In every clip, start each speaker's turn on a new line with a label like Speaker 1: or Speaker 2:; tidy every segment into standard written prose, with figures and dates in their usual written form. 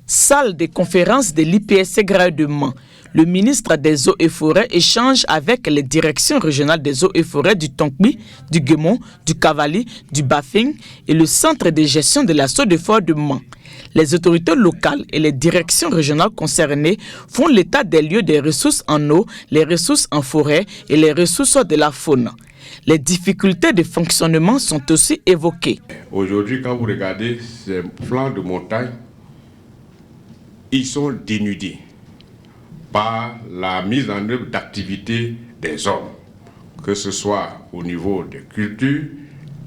Speaker 1: Salle de conférence de l'IPSC Graille de Mans. Le ministre des Eaux et Forêts échange avec les directions régionales des Eaux et Forêts du Tonkpi, du Guémon, du Cavali, du Bafing et le centre de gestion de la Eaux et Forêts de Mans. Les autorités locales et les directions régionales concernées font l'état des lieux des ressources en eau, les ressources en forêt et les ressources de la faune. Les difficultés de fonctionnement sont aussi évoquées.
Speaker 2: Aujourd'hui, quand vous regardez ces flancs de montagne, ils sont dénudés par la mise en œuvre d'activités des hommes, que ce soit au niveau des cultures,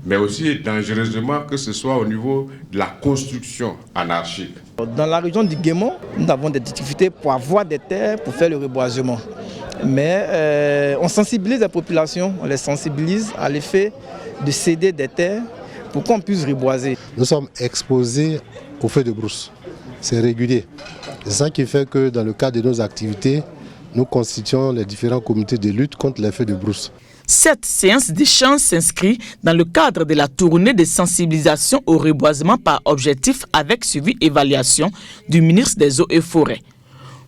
Speaker 2: mais aussi dangereusement que ce soit au niveau de la construction anarchique.
Speaker 3: Dans la région du Guémon, nous avons des difficultés pour avoir des terres pour faire le reboisement. Mais on sensibilise la population, on les sensibilise à l'effet de céder des terres pour qu'on puisse reboiser.
Speaker 4: Nous sommes exposés aux feux de brousse, c'est régulier. C'est ça qui fait que dans le cadre de nos activités, nous constituons les différents comités de lutte contre les feux de brousse.
Speaker 1: Cette séance d'échange s'inscrit dans le cadre de la tournée de sensibilisation au reboisement par objectif avec suivi-évaluation du ministre des Eaux et Forêts.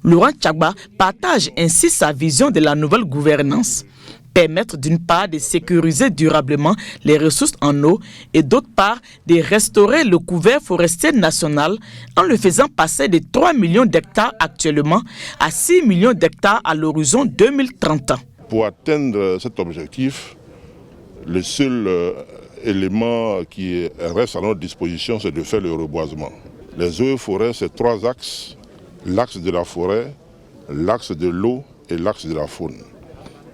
Speaker 1: Laurent Tchagba partage ainsi sa vision de la nouvelle gouvernance. Permettre d'une part de sécuriser durablement les ressources en eau et d'autre part de restaurer le couvert forestier national en le faisant passer de 3 millions d'hectares actuellement à 6 millions d'hectares à l'horizon 2030.
Speaker 5: Pour atteindre cet objectif, le seul élément qui reste à notre disposition, c'est de faire le reboisement. Les eaux et forêts, c'est 3 axes. L'axe de la forêt, l'axe de l'eau et l'axe de la faune.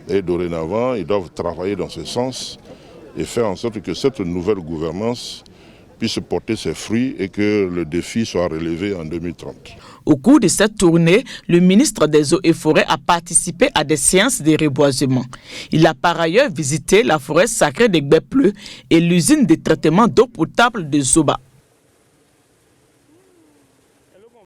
Speaker 5: Et dorénavant, ils doivent travailler dans ce sens et faire en sorte que cette nouvelle gouvernance puisse porter ses fruits et que le défi soit relevé en 2030.
Speaker 1: Au cours de cette tournée, le ministre des Eaux et Forêts a participé à des séances de reboisement. Il a par ailleurs visité la forêt sacrée de Gbépleu et l'usine de traitement d'eau potable de Zoba.